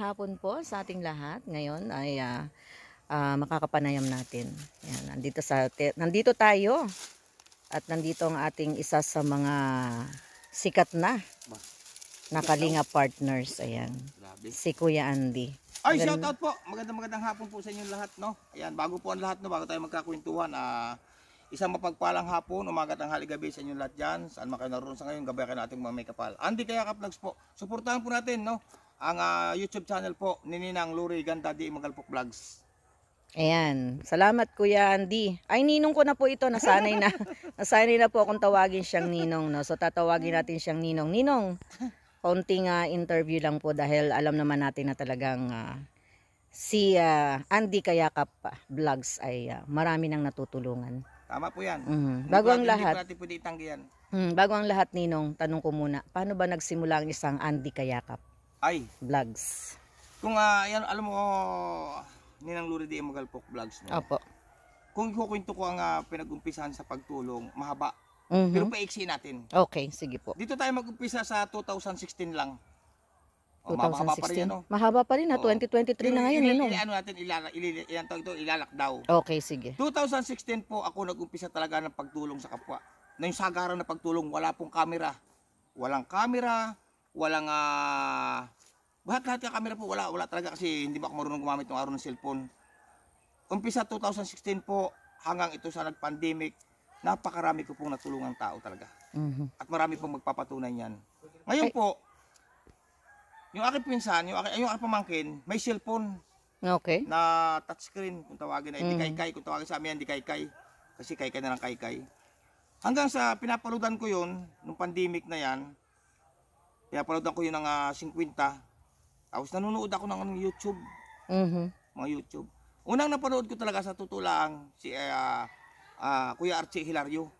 hapon po sa ating lahat. Ngayon ay makakapanayam natin. Yan, nandito tayo at nandito ang ating isa sa mga sikat na Kalinga partners. Ayan, si Kuya Andy. Ay, shout out po. Magandang hapon po sa inyong lahat, no. Ayan, bago po ang lahat, no, bago tayo magkakwentuhan, isang mapagpalang hapon, umaga, tanghali, gabi sa inyong lahat dyan. Saan man kayo naroon sa ngayon, gabi kayo nating mga may kapal. Andy Kayakap Vlogs po. Suportahan po natin, no, ang YouTube channel po ni Ninang Luri Ganda Di Magalpok Vlogs. Ayan, salamat Kuya Andy. Ay, ninong ko na po ito, nasanay na. Nasanay na po akong tawagin siyang ninong, no. So tatawagin natin siyang ninong. Ninong, konting interview lang po dahil alam naman natin na talagang si Andy Kayakap Vlogs ay marami nang natutulungan. Tama po yan. Bago ang lahat, hindi po natin pwede itanggi yan. Bago ang lahat, Ninong, tanong ko muna, paano ba nagsimula ang isang Andy Kayakap Vlogs? Kung yan, alam mo, Ninang Luri Di Magalpok Vlogs, no? Opo. Kung ikukwento ko ang pinag-umpisahan sa pagtulong, mahaba. Pero paiksi natin. Okay, sige po. Dito tayo mag-umpisa sa 2016 lang. Mahaba pa rin, no? Mahaba pa rin, 2023 na ngayon, Ninong. Ano natin, ilalak daw. Okay, sige. 2016 po ako nag-umpisa talaga ng pagtulong sa kapwa. Na yung sagaran na pagtulong, wala pong camera. Walang camera, walang lahat yung camera po, wala talaga kasi hindi ba ako marunong gumamit ng araw ng cellphone. Umpisa 2016 po, hanggang ito sa nag-pandemic, napakarami ko pong natulungang tao talaga. At marami pong magpapatunay yan. Ngayon po, yung aking pinsan, yung aking pamangkin, may cellphone. Okay. Na touchscreen, kung tawagin na, hindi kaykay, kung tawagin sa amin, hindi kaykay. Kasi kaykay na lang kaykay. Hanggang sa pinapaloadan ko yun, nung pandemic na yan, pinapaloadan ko yun ng 50. Tapos nanonood ako ng YouTube. Mga YouTube. Unang napanood ko talaga sa tutulang si Kuya Archie Hilario.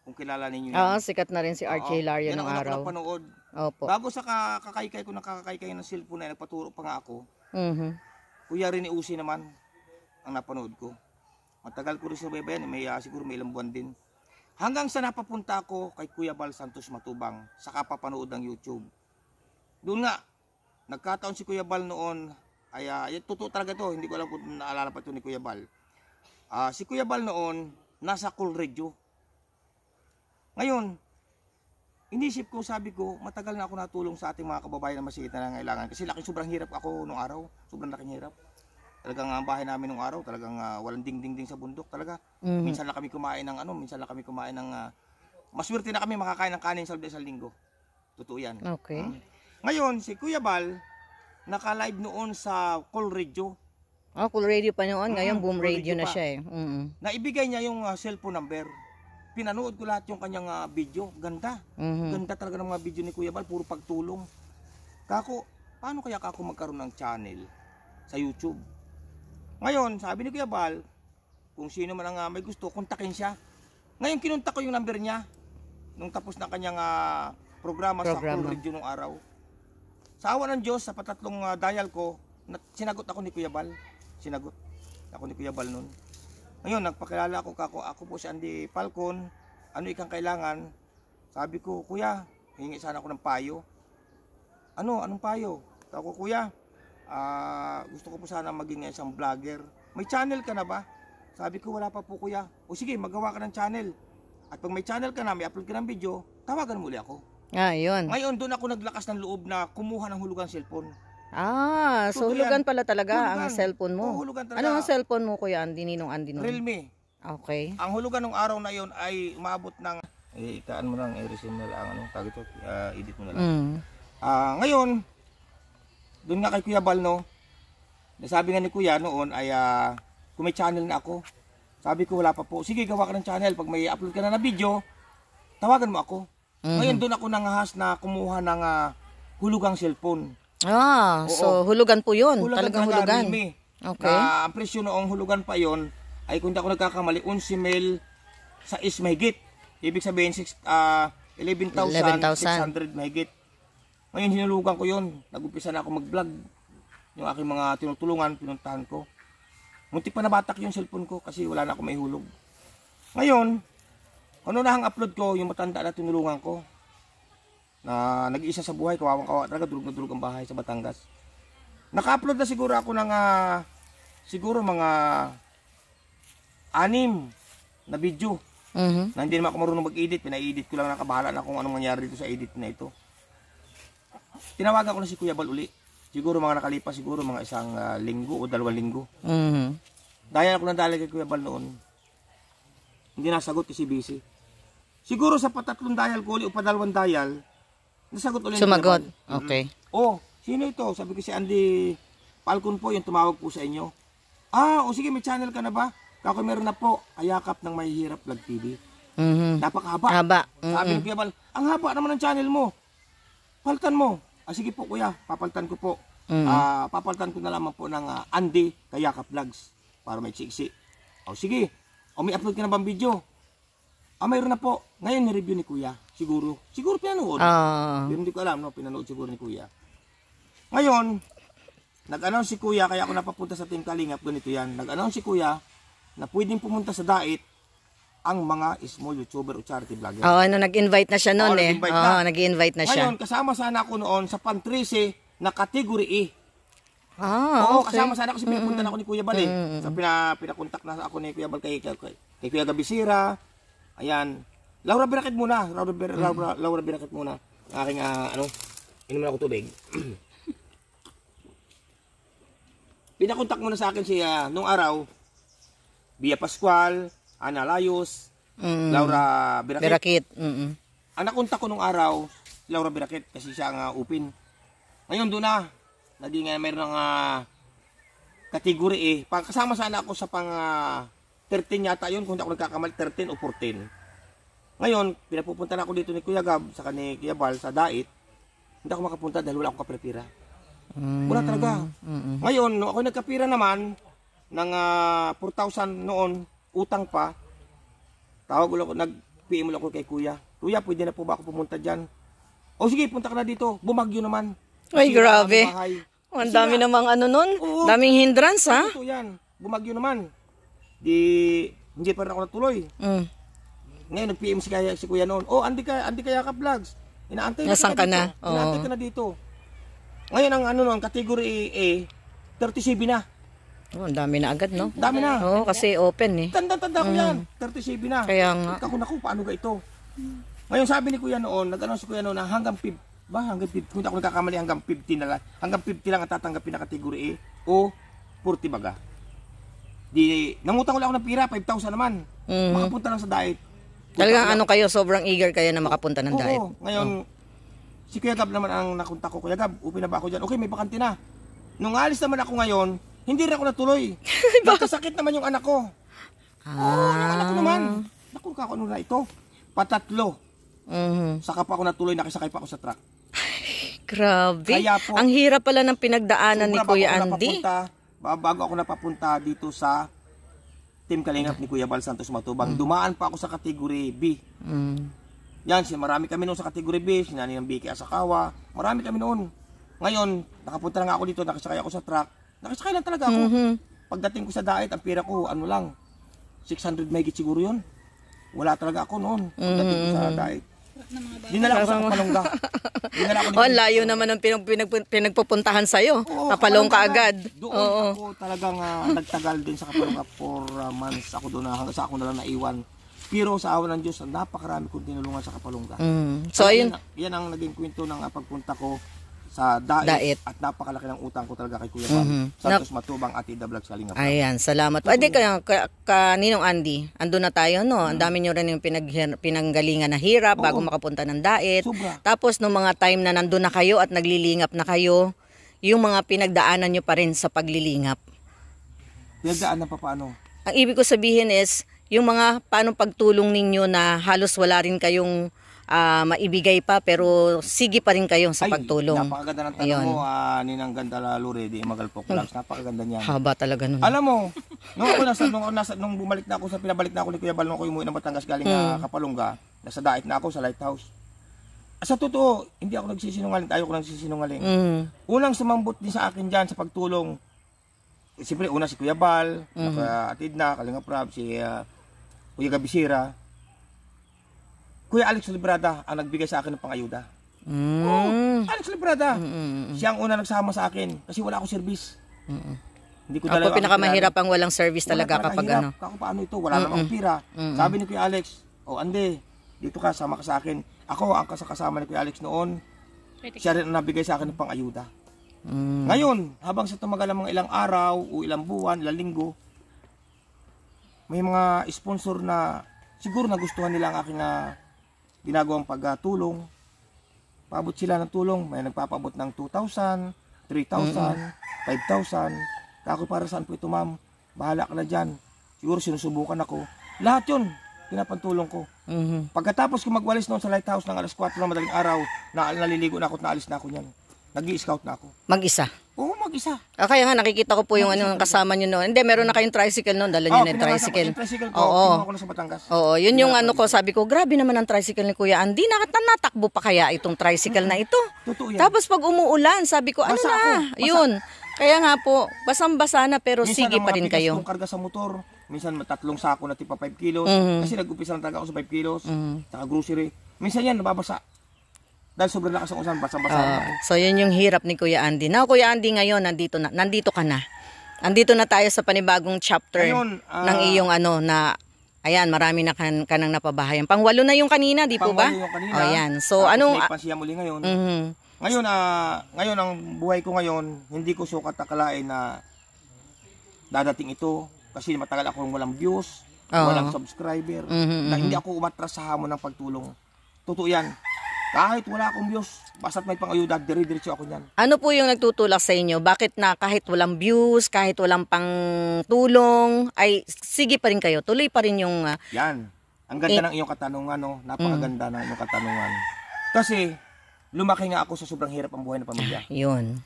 Kung kilala ninyo yan. Sikat na rin si Archie Hilario nung araw. Napanood. Opo. Bago sa kakaykay ko, nakakaykay ng cellphone na nagpaturo pa nga ako. Kuya Rene Usi naman ang napanood ko. Matagal ko rin sa bayan, siguro may ilang buwan din. Hanggang sa napapunta ako kay Kuya Bal Santos Matubang sa kapapanood ng YouTube. Doon nga, nagkataon si Kuya Bal noon, ay totoo talaga to, hindi ko alam kung naalala pa ito ni Kuya Bal. Si Kuya Bal noon, nasa Cool Radio. Ngayon, inisip ko, sabi ko, matagal na ako natulong sa ating mga kababayan na masikip na nangailangan. Kasi sobrang hirap ako nung araw. Sobrang laking hirap. Talagang ang bahay namin nung araw, talagang walang ding-ding-ding sa bundok talaga. Minsan lang kami kumain ng maswerte na kami makakain ng kanin sa isang linggo. Totoo yan. Okay. Ngayon, si Kuya Bal, naka-live noon sa Cool Radio. Cool Radio pa noon. Ngayon, Boom Cool Radio na pa. siya eh. Naibigay niya yung cellphone number. Pinanood ko lahat yung kanyang video. Ganda. Ganda talaga ng mga video ni Kuya Bal. Puro pagtulong. Kako, paano kaya ako magkaroon ng channel sa YouTube? Ngayon, sabi ni Kuya Bal, kung sino man ang may gusto, kontakin siya. Ngayon, kinuntak ko yung number niya. Nung tapos na kanyang programa sa Cool Radio nung araw. Sa awa ng Diyos, sa patatlong dial ko, sinagot ako ni Kuya Bal. Sinagot ako ni Kuya Bal noon. Ngayon, nagpakilala ako, ako po si Andy Falcon, ano ikang kailangan? Sabi ko, Kuya, hingi sana ako ng payo. Anong payo? Sabi ko, Kuya, gusto ko po sana maging isang vlogger. May channel ka na ba? Sabi ko, wala pa po Kuya. O sige, magawa ka ng channel. At pag may channel ka na, may upload ka ng video, tawagan mo ulit ako. Yun. Ngayon, doon ako naglakas ng loob na kumuha ng hulugang cellphone. So hulugan pala talaga ang cellphone mo. Hulugan talaga. Ano ang cellphone mo, Kuya Andy, Ninong Andy noon? Realme. Okay. Ang hulugan ng araw na yon ay umabot ng ikaan mo lang, i-resume mo lang, edit mo na lang. Ngayon, doon nga kay Kuya Bal, no, nasabi nga ni Kuya noon ay kung may channel na ako. Sabi ko, wala pa po. Sige, gawa ka ng channel. Pag may upload ka na video, tawagan mo ako. Ngayon, doon ako nangahas na kumuha ng hulugang cellphone. So hulugan po yun. Talagang hulugan. Okay. Ang presyo noong hulugan pa yon ay kung di ako nagkakamali, 11,000 sa mahigit. Ibig sabihin, 11,600 mahigit. Ngayon, hinulugan ko yon. Nag-umpisa na ako mag-vlog. Yung aking mga tinutulungan, pinuntahan ko. Muntik pa nabatak yung cellphone ko kasi wala na ako may hulog. Ngayon, ano na ang upload ko, yung matanda na tinulungan ko. Na nag-iisa sa buhay, kawawang-kawa talaga, durog na durog ang bahay sa Batangas. Naka-upload na siguro ako ng siguro mga 6 na video. Na hindi naman ako marunong mag-edit, pina-edit ko lang, nakabahala na kung anong nangyari dito sa edit na ito. Tinawagan ko na si Kuya Bal uli. Siguro mga nakalipas, siguro mga 1 linggo o 2 linggo. Dahil ako nandali kay Kuya Bal noon. Hindi nasagot kasi busy. Siguro sa pa-3 dial ko uli o pa-2 dial, nasagot ulit ni Kuya Sumagot. Bal. Okay. Oh, sino ito? Sabi ko si Andy Falcon po, yung tumawag po sa inyo. O sige, may channel ka na ba? Kako meron na po, Ayakap ng Mahihirap Vlog TV. Napakahaba. Haba. Sabi ni Kuya Bal, ang haba naman ng channel mo. Paltan mo. Sige po kuya, papaltan ko po. Papaltan ko na lamang po ng Andy Kayakap Vlogs para may chiksi. Sige. May upload ka na bang video? Mayroon na po. Ngayon ni-review ni kuya. Siguro pinanood. Pero hindi ko alam, no? Pinanood siguro ni kuya. Ngayon, nag-announce si kuya, kaya ako napapunta sa Team Kalingap, ganito yan. Nag-announce si kuya na pwedeng pumunta sa Dait ang mga small YouTuber o charity vlogger. Nag-invite na siya noon eh. Nag-invite na siya. Ngayon, kasama sana ako noon sa pan-13 na category E. Okay. Kasama sana ako kasi pinapunta na ako ni Kuya Bal eh. So, pinakontak na ako ni Kuya Bal kay Kuya Gabisira. Ayan. Laura Birakit muna. Laura Birakit muna. Aking inuman ako tubig. Pinakontak muna sa akin siya nung araw. Bia Pascual, Ana Layos, Laura Birakit. Ang nakontak ko nung araw, Laura Birakit kasi siya ang open. Ngayon doon na, naging mayroon ng category eh. Kasama sana ako sa pang 13 yata yun, kung hindi ako nagkakamali, 13 o 14. Ngayon, pinapupunta na ako dito ni Kuya Gab, sa ni Kuya Bal, sa Dait. Hindi ako makapunta dahil wala akong kapira-pira. Wala talaga. Ngayon, nung ako nagkapira naman, ng 4,000 noon, utang pa, tawag ulit ako, nag-PM ulit ako kay Kuya. Kuya, pwede na po ba ako pumunta dyan? Sige, punta ka na dito. Bumagyo naman. Ay, grabe. Ang dami namang nun. Daming hindrance, ha? Ito yan. Bumagyo naman. Hindi pa rin ako natuloy. Ngayon, nag-PM si Kuya noon. Andy Kayakap Vlogs. Inaantay ka na dito. Inaantay ka na dito. Ngayon, ang category A, 37 na. Ang dami na agad, no? Dami na. Kasi open eh. Tanda ko yan. 37 na. Kaya nga. Naku, paano ga ito? Ngayon sabi ni Kuya noon, nag-announce si Kuya noon na hanggang 50, kung ako nagkakamali hanggang 50 na lang. Hanggang 50 lang ang tatanggapin na kategory A o 40 baga. Nangutang ulit ako ng pira, 5,000 naman. Makapunta lang sa Dait. Talagang kayo, sobrang eager kayo na makapunta ng Dait. Ngayon, si Kuya Gab naman ang nakunta ko. Kuya Gab, upin na ba ako dyan? Okay, may bakante na. Nung alis naman ako ngayon, hindi rin ako natuloy. Nagkasakit naman yung anak ko. Yung anak ko naman. Naku, ano na ito? Patatlo. Saka pa ako natuloy, nakisakay pa ako sa truck. Grabe. Ang hirap pala ng pinagdaanan ni Kuya Andy. Bago ako napapunta dito sa Team Kalingap ni Kuya Bal Santos Matubang, dumaan pa ako sa category B. Yan, marami kami noon sa category B, sinani ng Biki Asakawa, marami kami noon. Ngayon, nakapunta lang ako dito, nakisakay ako sa truck. Nakisakay lang talaga ako. Pagdating ko sa Dait, ang pira ko, 600 megit siguro yun. Wala talaga ako noon. Pagdating ko sa Dait. Dinala ko sa Kapalongga. Layo naman ang pinagpupuntahan sa'yo. Kapalongga agad. Doon ako talagang nagtagal din sa Kapalongga for months. Ako doon hanggang sa ako na lang naiwan. Pero sa awa ng Diyos, napakarami kong tinulungan sa Kapalongga. So ayun, yan ang naging kwento ng pagpunta ko sa Dait. At napakalaki ng utang ko talaga kay Kuya Bal Santos Matubang at Ida Vlogs Kalingap. Ayan, salamat. Adi kaninong Andy, andun na tayo, no? Ang dami nyo rin yung pinanggalingan na hirap bago makapunta ng Dait. Tapos nung mga time na nandun na kayo at naglilingap na kayo, yung mga pinagdaanan nyo pa rin sa paglilingap. Pinagdaanan pa paano? Ang ibig ko sabihin is, yung mga paano pagtulong ninyo na halos wala rin kayong maibigay pa pero sige pa rin kayo sa pagtulong. Napakaganda ng tanong mo, Ninang Ganda Lure, di Magalpok Vlogs. Napakaganda niyan. Haba talaga nun. Alam mo, nung bumalik na ako pinabalik na ako ni Kuya Bal, nung ako umuwi ng Batangas galing Kapalongga, nasa Dait na ako sa Lighthouse. Sa totoo, hindi ako nagsisinungaling, tayo ko nagsisinungaling. Unang sumambot din sa akin diyan sa pagtulong. Siyempre, una si Kuya Bal, Atid na, Kalingap Rab, si Kuya Gabisira. Kuya Alex Librada ang nagbigay sa akin ng pangayuda. Mm. Alex Librada. Mm. Siya ang una nagsama sa akin kasi wala akong service. Mm. Hindi ko Ako pinakamahirap ang walang service talaga kapag hirap. ano. Kako paano ito? Wala namang pira. Sabi ni Kuya Alex, Ande, dito ka, sama ka sa akin. Ako ang kasama ni Kuya Alex noon. Siya rin ang nabigay sa akin ng pang-ayuda. Ngayon, habang sa tumagal ang mga ilang araw o ilang buwan, ilang linggo, may mga sponsor na siguro nagustuhan nila ang aking ginagawang pagtulong. Paabot sila ng tulong, may nagpapaabot ng 2,000, 3,000, 5,000. Ako, para saan po ito, ma'am? Bahala ka na dyan. Siguro sinusubukan ako. Lahat yun, pinapantulong ko. Pagkatapos ko magwalis noon sa lighthouse ng alas 4 ng madaling araw, naliligo na ako at naalis na ako niyan. Nag-i-scout na ako. Mag-isa? Oo, mag-isa. Kaya nga nakikita ko po yung ano kasama nyo noon. Hindi, meron na kayong tricycle noon. Dala nyo na yung tricycle. Yung tricycle ko, Oo. kinuha ko na sa Batangas. Oo, yun yung ano ko, sabi ko, grabe naman ang tricycle ni Kuya Andy. Natakbo pa kaya itong tricycle na ito? Totoo yan. Tapos pag umuulan, sabi ko, ano Basa na? ako, basa. Yun. Kaya nga po, basang-basa na pero Minsan sige ang pa mga rin bigas kayo. kong karga sa motor, minsan 3 sako na tipa 5 kilos. Kasi nag-umpisa na talaga ako sa 5 kilos. Saka grocery. Minsan yan, nababasa. Dahil sobrang lakas ng usan, basa-basa na ako. So yun yung hirap ni Kuya Andy. Now Kuya Andy ngayon, nandito ka na. Nandito na tayo sa panibagong chapter Ngayon, ng iyong ano na, ayan, marami na kanang napabahayan. Pang-8 na yung kanina, di po ba? Pang-8 yung kanina. O yan. So Tapos anong... may pansiya muli ngayon. Mhm. Ngayon ang buhay ko ngayon, hindi ko sukat akalain na dadating ito kasi matagal akong walang views, walang subscriber, na hindi ako umatras sa hamon ng pagtulong. Totoo yan. Kahit wala akong views, basta't may pang-ayuda, dire-diretso ako niyan. Ano po yung nagtutulak sa inyo? Bakit na kahit walang views, kahit walang pang-tulong, ay sige pa rin kayo, tuloy pa rin yung... Yan. Ang ganda ng iyong katanungan, no? Napakaganda ng iyong katanungan. Kasi, lumaki nga ako sa sobrang hirap ang buhay ng pamilya. Yun.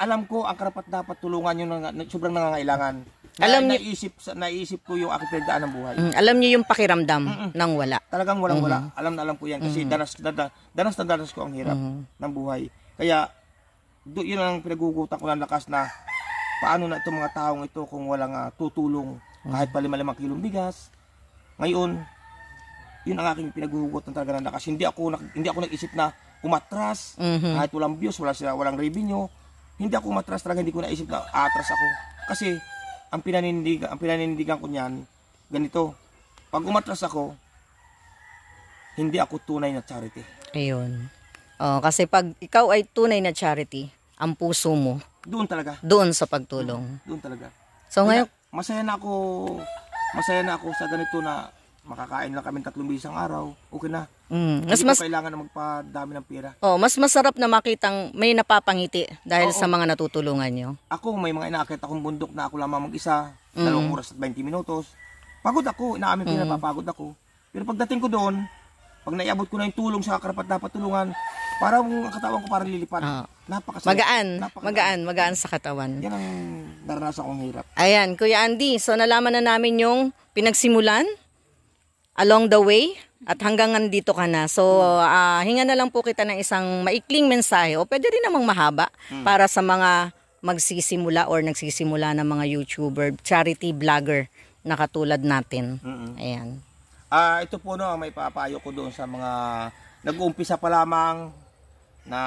Alam ko ang karapat dapat tulungan yung sobrang nangangailangan. Naisip ko yung aking pinagdaan ng buhay. Alam niyo yung pakiramdam ng wala. Talagang walang-wala. Alam na alam ko yan kasi danas ko ang hirap ng buhay. Kaya yun ang pinagugutan ko ng lakas na paano na itong mga taong ito kung walang tutulong kahit pa 5 kilong bigas. Ngayon, yun ang aking pinagugutan talaga ng lakas. Hindi ako nag-isip na umatras, kahit walang views, walang revenue. Hindi ako umatras talaga, hindi ko naisip na atras ako. Kasi ang pinanindigan ko niyan, ganito. Pag umatras ako, hindi ako tunay na charity. Ayun. Kasi pag ikaw ay tunay na charity, ang puso mo, Doon talaga. doon sa pagtulong. Doon talaga. So ngayon, Masaya na ako sa ganito na makakain lang kami 3 beses ang araw. Okay na. Hindi ko kailangan na magpadami ng pera. mas masarap na makitang may napapangiti dahil sa mga natutulungan nyo. Ako, may mga inaakit akong bundok na ako lamang mag-isa, 2 oras at 20 minutos. Pagod ako, inaamin ko na napapagod ako. Pero pagdating ko doon, pag naiabot ko na yung tulong sa karapat dapat tulungan, parang ang katawan ko parang lilipad. Napakasaya. Magaan sa katawan. Yan ang naranasan kong hirap. Ayan, Kuya Andy, so nalaman na namin yung pinagsimulan along the way at hanggang nandito ka na. So, hinga na lang po kita ng isang maikling mensahe o pwede rin namang mahaba para sa mga magsisimula or nagsisimula ng mga YouTuber, charity vlogger na katulad natin. Ayan. Ito po no, may papayo ko doon sa mga nag-uumpisa pa lamang na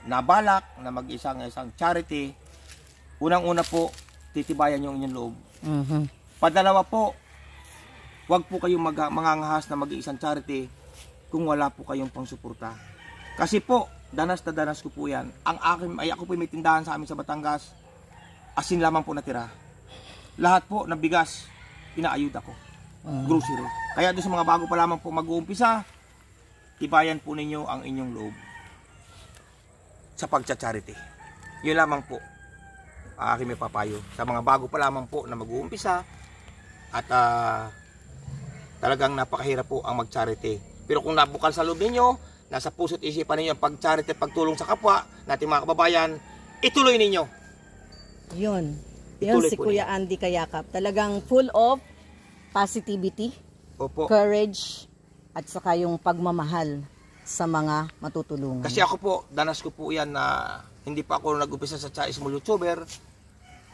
nabalak na mag-isang charity. Unang-una po, titibayan yung inyong loob. Padalawa po, huwag po kayong mangangahas na mag-iisang charity kung wala po kayong pangsuporta. Kasi po, danas na danas ko po yan. Ako po may tindahan sa amin sa Batangas, asin lamang po natira. Lahat po na bigas, inaayuda ko. Grocery. Kaya doon sa mga bago pa lamang po mag-uumpisa, tibayan po ninyo ang inyong loob sa pagcha-charity. Yun lamang po aking may papayo sa mga bago pa lamang po na mag-uumpisa at talagang napakahirap po ang mag-charity. Pero kung nabukal sa loob ninyo, nasa puso't isipan ninyo ang pag-charity at pagtulong sa kapwa nating mga kababayan, ituloy ninyo. Yun Ituloy si po Kuya Andy Kayakap. Talagang full of positivity, Opo. courage, at saka yung pagmamahal sa mga matutulungan. Kasi ako po, danas ko po yan na hindi pa ako nag-umpisa sa small YouTuber.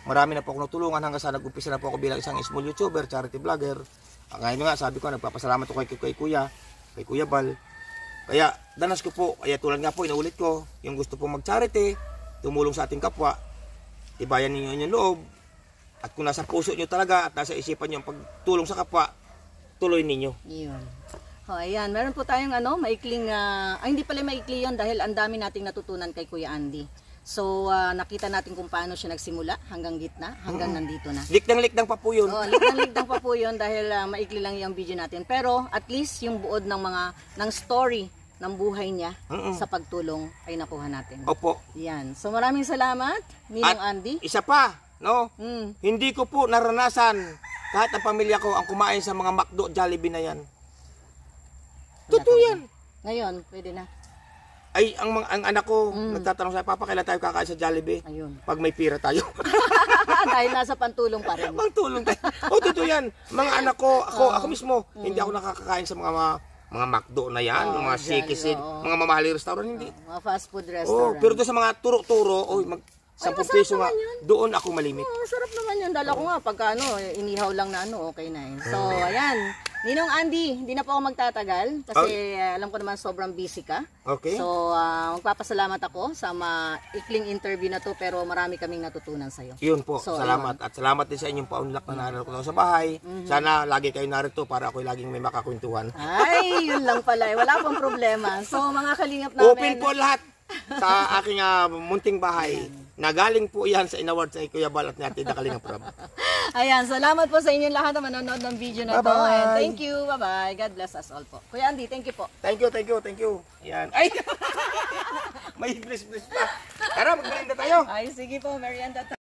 Marami na po ako natulungan hanggang sa nag-umpisa na po ako bilang isang small YouTuber, charity vlogger. Ngayon nga, sabi ko, nagpapasalamat ako kay Kuya Bal. Kaya danas ko po, kaya tulad nga po, inuulit ko, yung gusto pong mag-charity, tumulong sa ating kapwa, tibayan ninyo inyong loob, at kung nasa puso nyo talaga at nasa isipan nyo ang pagtulong sa kapwa, tuloy ninyo. Yun. Oh, ayan, meron po tayong maikling, hindi pala maikli yun dahil ang dami nating natutunan kay Kuya Andy. So, nakita natin kung paano siya nagsimula hanggang gitna, hanggang nandito na. Likdang-likdang pa po yun. Oh, ligdang pa po yun dahil maikli lang yung video natin. Pero at least yung buod ng story ng buhay niya sa pagtulong ay nakuha natin. Opo. Yan. So maraming salamat, Ninong Andy. Isa pa, no? Hindi ko po naranasan kahit ang pamilya ko ang kumain sa mga McDo, Jollibee na yan. Totoo yan. Ngayon, pwede na. Ay, ang anak ko nagtatanong sa Papa, kailan tayo kakain sa Jollibee? Ayun. Pag may pira tayo. Dahil nasa pantulong pa rin. Pantulong tayo. O, totoo yan. Mga anak ko, ako mismo, hindi ako nakakakain sa mga McDo na yan, mga Shakespeare, mga mamahaling restaurant, hindi. Mga fast food restaurant. Pero doon sa mga turo-turo, 10 piso nga, doon ako malimit. Sarap naman yun. Dala ko nga, pagka inihaw lang na okay na eh. So, ayan. Ninong Andy, hindi na po ako magtatagal kasi alam ko naman sobrang busy ka. Okay. So, magpapasalamat ako sa ikling interview na to pero marami kaming natutunan sa'yo. Yun po, so, salamat. At salamat din sa inyong paunlak na naroon ko sa bahay. Sana lagi kayo narito para ako laging may makakwentuhan. Ay, yun lang pala. Wala pong problema. So, mga kalingap namin. Open po lahat sa aking munting bahay. Nagaling po yan sa inaward sa Kuya Bal at natin na Kalingap Rob. Ayan, salamat po sa inyong lahat na manonood ng video na to. And thank you. Bye-bye. God bless us all po. Kuya Andy, thank you po. Thank you. Ayan. Ay! May bless pa. Tara, mag-merienda tayo. Ay, sige po, merienda tayo.